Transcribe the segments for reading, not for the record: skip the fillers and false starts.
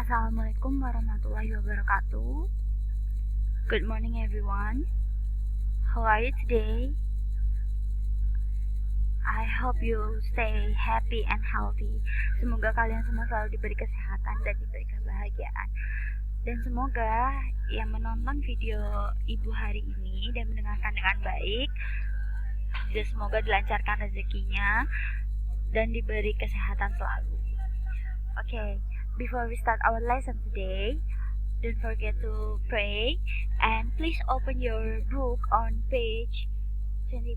Assalamualaikum warahmatullahi wabarakatuh. Good morning everyone. How are you today? I hope you stay happy and healthy. Semoga kalian semua selalu diberi kesehatan dan diberi kebahagiaan. Dan semoga yang menonton video ibu hari ini dan mendengarkan dengan baik, dan semoga dilancarkan rezekinya dan diberi kesehatan selalu. Okay, before we start our lesson today, don't forget to pray and please open your book on page 25.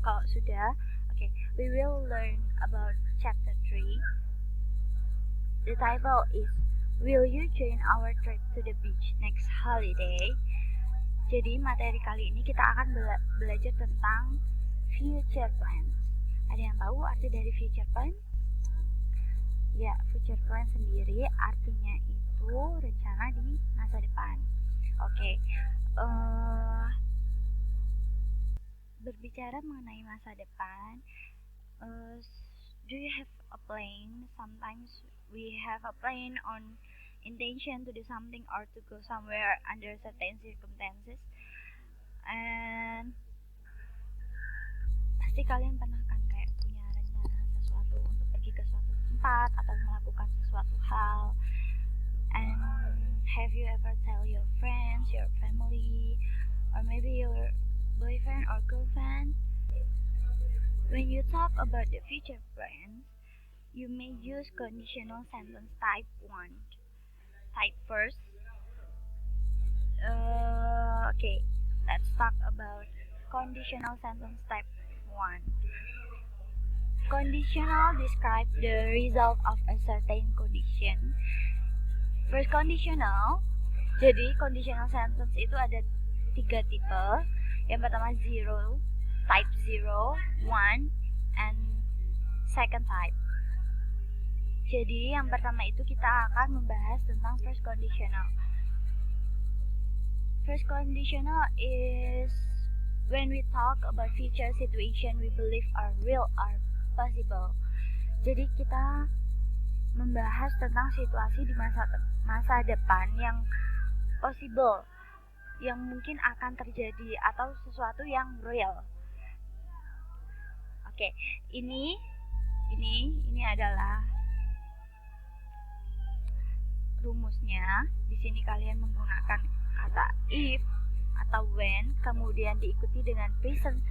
Kalau sudah, okay, we will learn about chapter 3. The title is Will you join our trip to the beach next holiday? Jadi materi kali ini kita akan belajar tentang future plans. Ada yang tahu arti dari future plan? Ya, future plan sendiri artinya itu rencana di masa depan. Oke, berbicara mengenai masa depan, do you have a plan? Sometimes we have a plan on intention to do something or to go somewhere under certain circumstances, and pasti kalian pernah kan kayak punya rencana sesuatu untuk pergi ke suatu tempat atau melakukan sesuatu hal. And have you ever tell your friends, your family, or maybe your boyfriend or girlfriend? When you talk about the future plans, you may use conditional sentence type 1. Type first. Okay, let's talk about conditional sentence type 1. Conditional describe the result of a certain condition. First conditional, jadi conditional sentence itu ada 3 tipe. Yang pertama type 0, 1, and second type. Jadi yang pertama itu kita akan membahas tentang first conditional. First conditional is when we talk about future situation we believe are real or possible. Jadi kita membahas tentang situasi di masa depan yang possible, yang mungkin akan terjadi atau sesuatu yang real. Oke, ini adalah rumusnya. Di sini kalian menggunakan kata if atau when, kemudian diikuti dengan present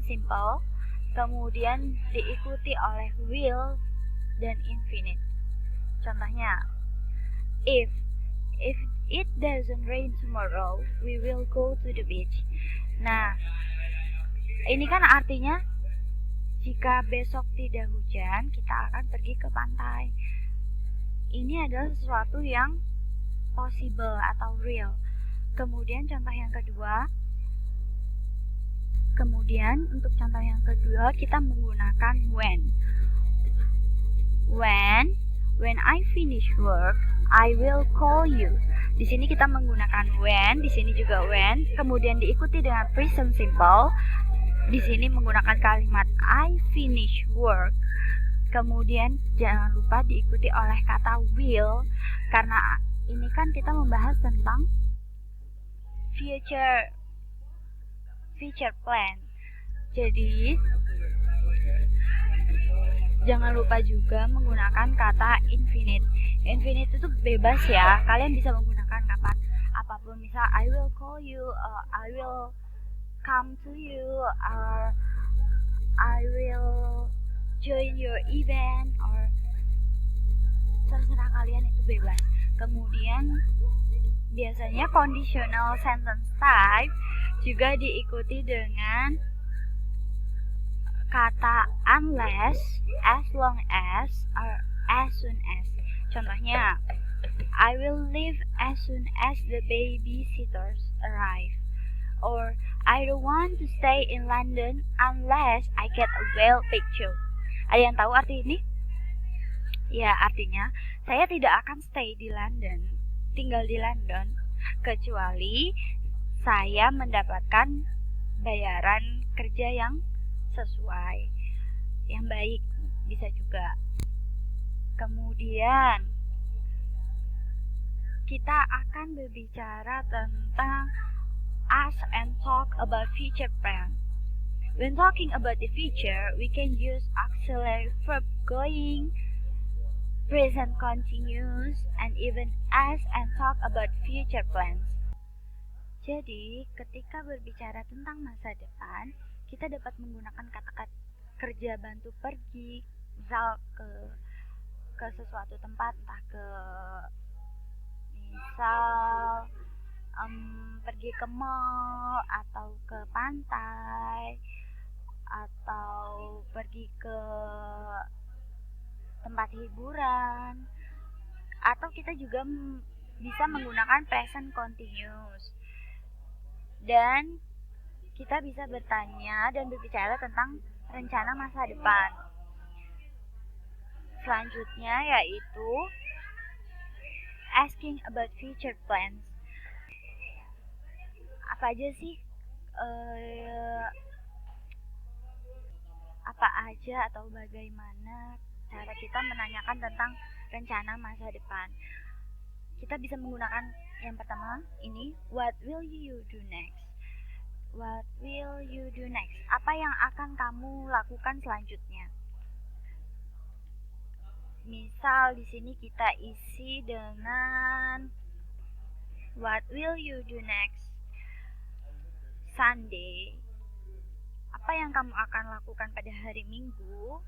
simple, kemudian diikuti oleh will dan infinite. Contohnya, if it doesn't rain tomorrow, we will go to the beach. Nah, ini kan artinya jika besok tidak hujan, kita akan pergi ke pantai. Ini adalah sesuatu yang possible atau real. Kemudian untuk contoh yang kedua kita menggunakan when. When I finish work, I will call you. Di sini kita menggunakan when, di sini juga when, kemudian diikuti dengan present simple. Di sini menggunakan kalimat I finish work. Kemudian jangan lupa diikuti oleh kata will, karena ini kan kita membahas tentang future plan. Jadi jangan lupa juga menggunakan kata infinite. Infinite itu bebas ya, kalian bisa menggunakan kapan apapun. Misal I will call you, I will come to you, or I will join your event, or terserah kalian, itu bebas. Kemudian biasanya conditional sentence type juga diikuti dengan kata unless, as long as, or as soon as. Contohnya, I will leave as soon as the babysitters arrive. Or, I don't want to stay in London unless I get a well-paid job. Ada yang tahu arti ini? Ya, artinya saya tidak akan tinggal di London, kecuali saya mendapatkan bayaran kerja yang sesuai, yang baik, bisa juga. Kemudian kita akan berbicara tentang ask and talk about future plans. When talking about the future, we can use auxiliary verb going, present continuous, and even ask and talk about future plans. Jadi, ketika berbicara tentang masa depan, kita dapat menggunakan kata-kata kerja bantu pergi, misal ke sesuatu tempat, entah ke misal pergi ke mall atau ke pantai atau pergi ke tempat hiburan, atau kita juga bisa menggunakan present continuous, dan kita bisa bertanya dan berbicara tentang rencana masa depan. Selanjutnya yaitu asking about future plans. Apa aja sih apa aja atau bagaimana cara kita menanyakan tentang rencana masa depan? Kita bisa menggunakan yang pertama ini, what will you do next? What will you do next? Apa yang akan kamu lakukan selanjutnya? Misal di sini kita isi dengan what will you do next Sunday? Apa yang kamu akan lakukan pada hari Minggu?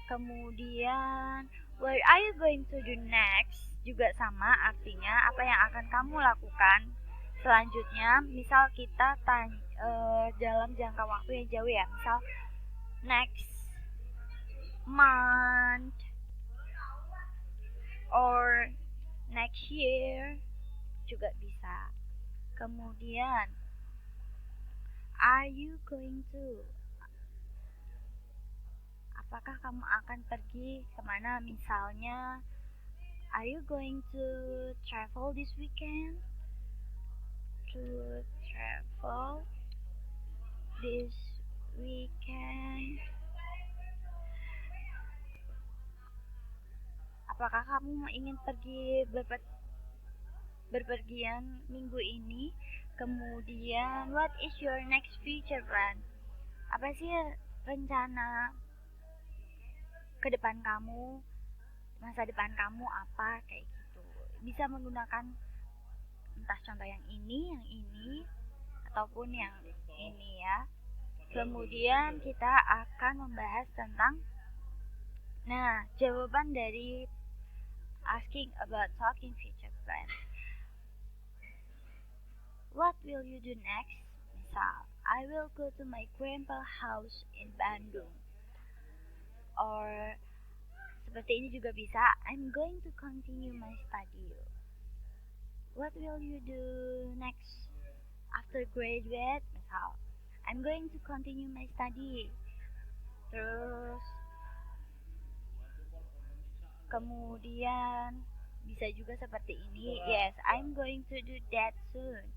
Kemudian where are you going to do next? Juga sama artinya apa yang akan kamu lakukan selanjutnya. Misal kita dalam jangka waktu yang jauh ya, misal next month or next year juga bisa. Kemudian are you going to? Apakah kamu akan pergi kemana? Misalnya, are you going to travel this weekend? To travel this weekend. Apakah kamu ingin pergi berpergian minggu ini? Kemudian, what is your next future plan? Apa sih rencana ke depan kamu, masa depan kamu apa, kayak gitu. Bisa menggunakan entah contoh yang ini, ataupun yang ini ya. Kemudian kita akan membahas tentang jawaban dari asking about talking future plan. What will you do next? Misal, I will go to my grandpa house in Bandung. Or seperti ini juga bisa, I'm going to continue my study. What will you do next after graduate? Misal, I'm going to continue my study. Terus kemudian bisa juga seperti ini, yes, I'm going to do that soon.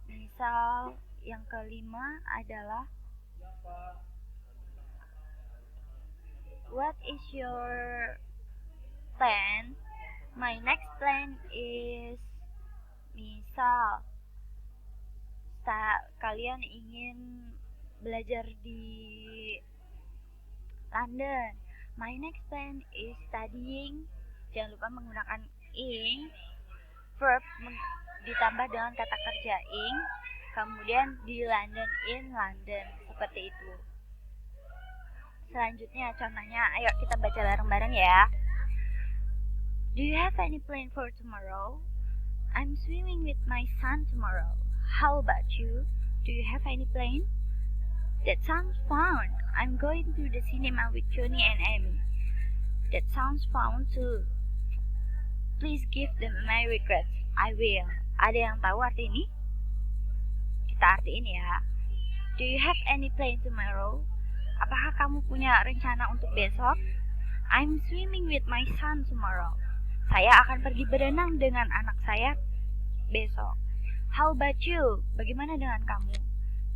Misal yang kelima adalah what is your plan? My next plan is, misal kalian ingin belajar di London. My next plan is studying. Jangan lupa menggunakan ing, verb ditambah dengan kata kerja ing, kemudian di London, in London, seperti itu. Selanjutnya contohnya, ayo kita baca bareng-bareng ya. Do you have any plan for tomorrow? I'm swimming with my son tomorrow. How about you? Do you have any plan? That sounds fun. I'm going to the cinema with Johnny and Amy. That sounds fun too. Please give them my regrets. I will. Ada yang tahu arti ini? Kita artiin ya. Do you have any plan tomorrow? Apakah kamu punya rencana untuk besok? I'm swimming with my son tomorrow. Saya akan pergi berenang dengan anak saya besok. How about you? Bagaimana dengan kamu?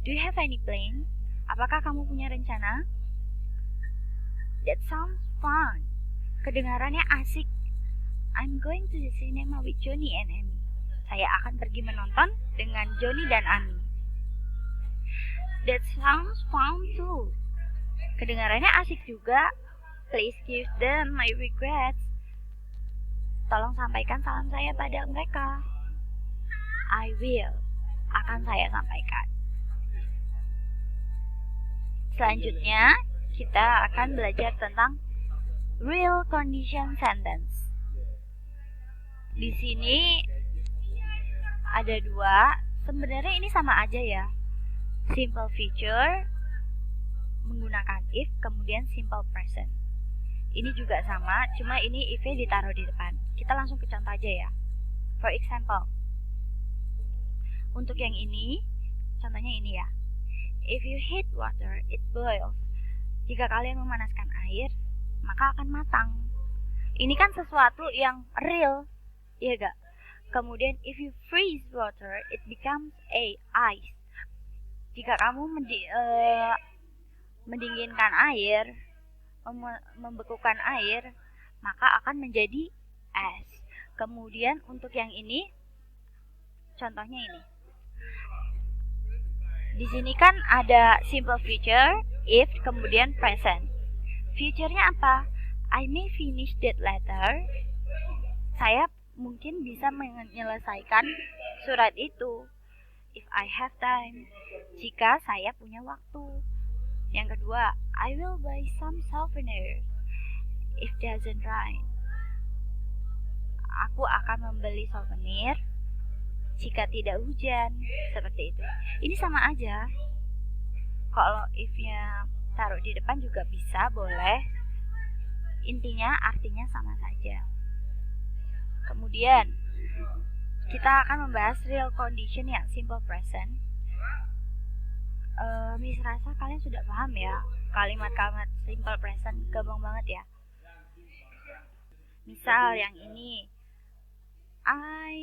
Do you have any plan? Apakah kamu punya rencana? That sounds fun. Kedengarannya asik. I'm going to the cinema with Johnny and Amy. Saya akan pergi menonton dengan Johnny dan Amy. That sounds fun too. Kedengarannya asik juga. Please give them my regrets. Tolong sampaikan salam saya pada mereka. I will. Akan saya sampaikan. Selanjutnya, kita akan belajar tentang real condition sentence. Di sini ada dua. Sebenarnya ini sama aja ya. Simple future menggunakan if, kemudian simple present. Ini juga sama, cuma ini if-nya ditaruh di depan. Kita langsung ke contoh aja ya. For example, untuk yang ini, contohnya ini ya. If you heat water, it boils. Jika kalian memanaskan air, maka akan matang. Ini kan sesuatu yang real, iya gak? Kemudian, if you freeze water, it becomes ice. Jika kamu mendinginkan air, membekukan air, maka akan menjadi es. Kemudian untuk yang ini, contohnya ini. Di sini kan ada simple future, if, kemudian present. Future-nya apa? I may finish that letter. Saya mungkin bisa menyelesaikan surat itu. If I have time, jika saya punya waktu. Yang kedua, I will buy some souvenirs if doesn't rain. Aku akan membeli souvenir jika tidak hujan, seperti itu. Ini sama aja. Kalau if-nya taruh di depan juga bisa, boleh. Intinya artinya sama saja. Kemudian kita akan membahas real condition yang simple present. Miss rasa kalian sudah paham ya kalimat-kalimat simple present, gampang banget ya. Misal yang ini, I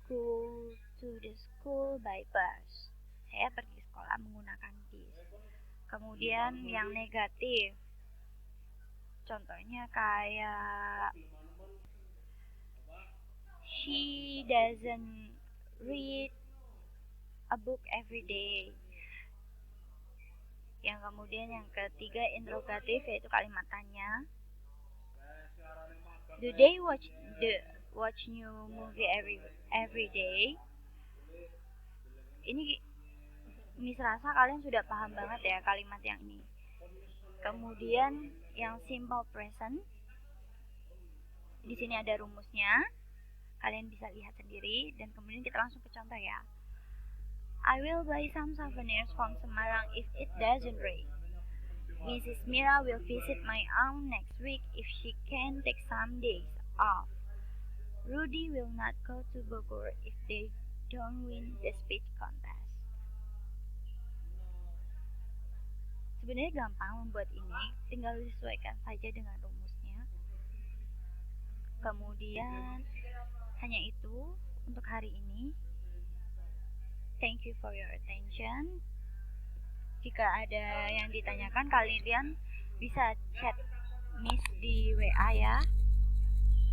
go to the school by bus. Saya pergi sekolah menggunakan bis. Kemudian yang negatif, contohnya kayak she doesn't read a book every day. Yang kemudian yang ketiga interrogatif, yaitu kalimat tanya. Do they watch new movie every day? Ini Miss rasa kalian sudah paham banget ya kalimat yang ini. Kemudian yang simple present, di sini ada rumusnya. Kalian bisa lihat sendiri dan kemudian kita langsung ke contoh ya. I will buy some souvenirs from Semarang if it doesn't rain. Mrs. Mira will visit my aunt next week if she can take some days off. Rudy will not go to Bogor if they don't win the speech contest. Sebenarnya gampang membuat ini, tinggal disesuaikan saja dengan rumusnya. Kemudian hanya itu untuk hari ini. Thank you for your attention. Jika ada yang ditanyakan, kalian bisa chat Miss di WA ya,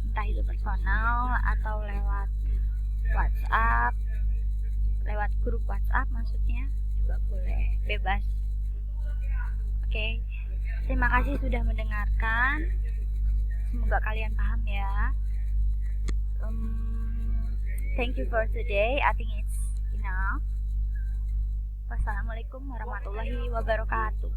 entah itu personal atau lewat WhatsApp, lewat grup WhatsApp maksudnya, juga boleh, bebas. Oke, terima kasih sudah mendengarkan. Semoga kalian paham ya. Thank you for today. I think it's enough. Wassalamualaikum warahmatullahi wabarakatuh.